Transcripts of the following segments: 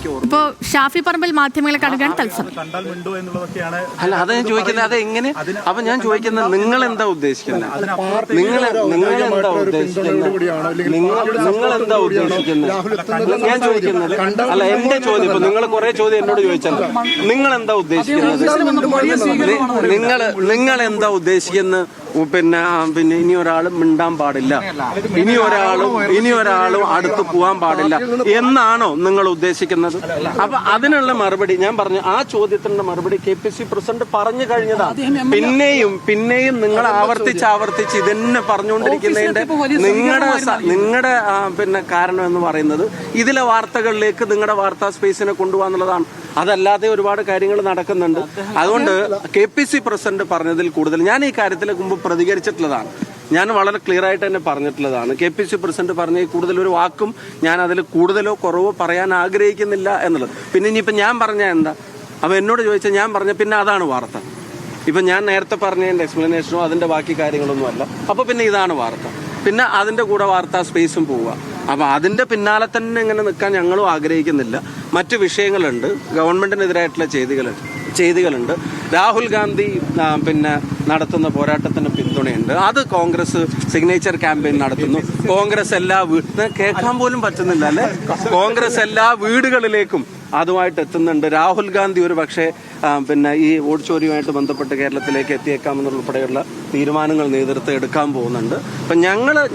എനിക്ക് ഓർമ്മ. ഇപ്പോൾ ഷാഫി പറമ്പിൽ മാധ്യമങ്ങളെ കാണുകയാണ് തത്സമയം. അല്ല, അത് ഞാൻ ചോദിക്കുന്നത് അത് എങ്ങനെ. അപ്പൊ ഞാൻ ചോദിക്കുന്നത് നിങ്ങൾ എന്താ ഉദ്ദേശിക്കുന്നത്? നിങ്ങൾ എന്താ ഉദ്ദേശിക്കുന്നത്? ഞാൻ ചോദിക്കുന്നത് അല്ല, എന്റെ ചോദ്യം. ഇപ്പൊ നിങ്ങൾ കുറെ ചോദ്യം എന്നോട് ചോദിച്ചല്ലോ. നിങ്ങൾ എന്താ ഉദ്ദേശിക്കുന്നത്? നിങ്ങൾ എന്താ ഉദ്ദേശിക്കുന്നത്? പിന്നെ ഇനി ഒരാളും മിണ്ടാൻ പാടില്ല, ഇനി ഒരാളും അടുത്ത് പോകാൻ പാടില്ല എന്നാണോ നിങ്ങൾ ഉദ്ദേശിക്കുന്നത്? അപ്പൊ അതിനുള്ള മറുപടി ഞാൻ പറഞ്ഞു. ആ ചോദ്യത്തിന്റെ മറുപടി KPC പ്രസിഡന്റ് പറഞ്ഞു കഴിഞ്ഞതാണ്. പിന്നെയും നിങ്ങൾ ആവർത്തിച്ച് ഇതന്നെ പറഞ്ഞുകൊണ്ടിരിക്കുന്നതിന്റെ നിങ്ങളുടെ പിന്നെ കാരണം എന്ന് പറയുന്നത് ഇതിലെ വാർത്തകളിലേക്ക് നിങ്ങളുടെ വാർത്താ സ്പേസിനെ കൊണ്ടുപോകാന്നുള്ളതാണ്. അതല്ലാതെ ഒരുപാട് കാര്യങ്ങൾ നടക്കുന്നുണ്ട്. അതുകൊണ്ട് KPC പ്രസിഡന്റ് പറഞ്ഞതിൽ കൂടുതൽ ഞാൻ ഈ കാര്യത്തിൽ മുമ്പ് പ്രതികരിച്ചിട്ടുള്ളതാണ്. ഞാൻ വളരെ ക്ലിയർ ആയിട്ട് തന്നെ പറഞ്ഞിട്ടുള്ളതാണ്. KPC പ്രസിഡന്റ് പറഞ്ഞ കൂടുതൽ ഒരു വാക്കും ഞാൻ അതിൽ കൂടുതലോ കുറവോ പറയാൻ ആഗ്രഹിക്കുന്നില്ല എന്നുള്ളത്. പിന്നെ ഇനിയിപ്പോൾ ഞാൻ പറഞ്ഞ എന്താ, അപ്പോൾ എന്നോട് ചോദിച്ചാൽ ഞാൻ പറഞ്ഞ പിന്നെ അതാണ് വാർത്ത. ഇപ്പം ഞാൻ നേരത്തെ പറഞ്ഞതിൻ്റെ എക്സ്പ്ലനേഷനോ അതിൻ്റെ ബാക്കി കാര്യങ്ങളൊന്നും അല്ല. അപ്പോൾ പിന്നെ ഇതാണ് വാർത്ത. പിന്നെ അതിൻ്റെ കൂടെ വാർത്താ സ്പേസും പോവുക. അപ്പോൾ അതിൻ്റെ പിന്നാലെ തന്നെ ഇങ്ങനെ നിൽക്കാൻ ഞങ്ങളും ആഗ്രഹിക്കുന്നില്ല. മറ്റു വിഷയങ്ങളുണ്ട്, ഗവൺമെന്റിനെതിരായിട്ടുള്ള ചെയ്തികളുണ്ട്. രാഹുൽ ഗാന്ധി പിന്നെ നടത്തുന്ന പോരാട്ടത്തിന് പിന്തുണയുണ്ട്. അത് കോൺഗ്രസ് സിഗ്നേച്ചർ ക്യാമ്പയിൻ നടത്തുന്നു. കോൺഗ്രസ് കേൾക്കാൻ പോലും പറ്റുന്നില്ല അല്ലെ. കോൺഗ്രസ് എല്ലാ വീടുകളിലേക്കും അതുമായിട്ട് എത്തുന്നുണ്ട്. രാഹുൽ ഗാന്ധി ഒരു പക്ഷേ പിന്നെ ഈ ഓടിച്ചോരിയുമായിട്ട് ബന്ധപ്പെട്ട് കേരളത്തിലേക്ക് എത്തിയേക്കാമെന്നുൾപ്പെടെയുള്ള തീരുമാനങ്ങൾ നേതൃത്വം എടുക്കാൻ പോകുന്നുണ്ട്. അപ്പം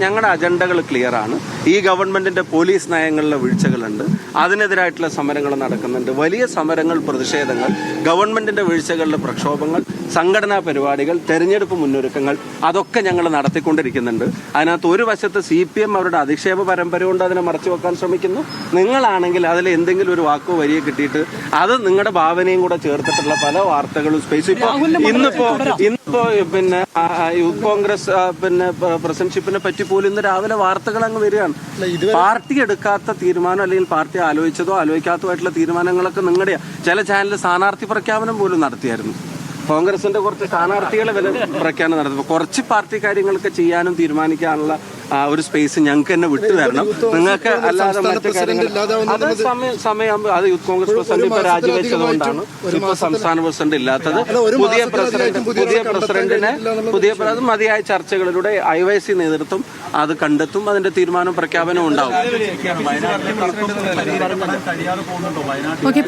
ഞങ്ങളുടെ അജണ്ടകൾ ക്ലിയറാണ്. ഈ ഗവൺമെന്റിന്റെ പോലീസ് നയങ്ങളിലെ വീഴ്ചകളുണ്ട്, അതിനെതിരായിട്ടുള്ള സമരങ്ങൾ നടക്കുന്നുണ്ട്. വലിയ സമരങ്ങൾ, പ്രതിഷേധങ്ങൾ, ഗവൺമെന്റിന്റെ വീഴ്ചകളിലെ പ്രക്ഷോഭങ്ങൾ, സംഘടനാ പരിപാടികൾ, തെരഞ്ഞെടുപ്പ് മുന്നൊരുക്കങ്ങൾ, അതൊക്കെ ഞങ്ങൾ നടത്തിക്കൊണ്ടിരിക്കുന്നുണ്ട്. അതിനകത്ത് ഒരു വശത്ത് CPM അവരുടെ അധിക്ഷേപ പരമ്പര കൊണ്ട് അതിനെ മറച്ചു വെക്കാൻ ശ്രമിക്കുന്നു. നിങ്ങളാണെങ്കിൽ അതിൽ എന്തെങ്കിലും ഒരു വാക്കോ വരിയെ കിട്ടിയിട്ട് അത് നിങ്ങളുടെ ഭാവനയും കൂടെ ചേർത്തിട്ടുള്ള പല വാർത്തകളും സ്പേസ് ഇന്നിപ്പോ പിന്നെ യൂത്ത് കോൺഗ്രസ് പിന്നെ പ്രസിഡന്റ്ഷിപ്പിനെ പറ്റി പോലും ഇന്ന് രാവിലെ വാർത്തകൾ അങ്ങ് വരികയാണ്. പാർട്ടി എടുക്കാത്ത തീരുമാനം അല്ലെങ്കിൽ പാർട്ടി ആലോചിച്ചതോ ആലോചിക്കാത്തതോ ആയിട്ടുള്ള തീരുമാനങ്ങളൊക്കെ നിങ്ങളുടെ ചില ചാനൽ സ്ഥാനാർത്ഥി പ്രഖ്യാപനം പോലും നടത്തിയായിരുന്നു. കോൺഗ്രസിന്റെ കുറച്ച് സ്ഥാനാർത്ഥികളെ പ്രഖ്യാപനം നടത്തുമ്പോൾ കുറച്ച് പാർട്ടി കാര്യങ്ങളൊക്കെ ചെയ്യാനും തീരുമാനിക്കാനുള്ള ഒരു സ്പേസ് ഞങ്ങൾക്ക് തന്നെ വിട്ടു തരണം. നിങ്ങൾക്ക് അല്ലാതെ മറ്റു കാര്യങ്ങൾ അത് സമയം അത് യൂത്ത് കോൺഗ്രസ് പ്രസിഡന്റ് ഇപ്പൊ രാജിവെച്ചതുകൊണ്ടാണ് ഇപ്പൊ സംസ്ഥാന പ്രസിഡന്റ് ഇല്ലാത്തത്. പുതിയ പ്രസിഡന്റിനെ മതിയായ ചർച്ചകളിലൂടെ IYC നേതൃത്വം അത് കണ്ടെത്തും. അതിന്റെ തീരുമാനം പ്രഖ്യാപനവും ഉണ്ടാവും.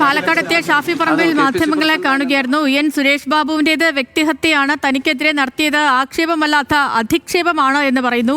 പാലക്കാട് എത്തിയ ഷാഫി പറമ്പിൽ മാധ്യമങ്ങളെ കാണുകയായിരുന്നു. സുരേഷ് ബാബുവിന്റേത് വ്യക്തിഹത്യയാണ്, തനിക്കെതിരെ നടത്തിയത് ആക്ഷേപമല്ലാത്ത അധിക്ഷേപമാണ് എന്ന് പറയുന്നു.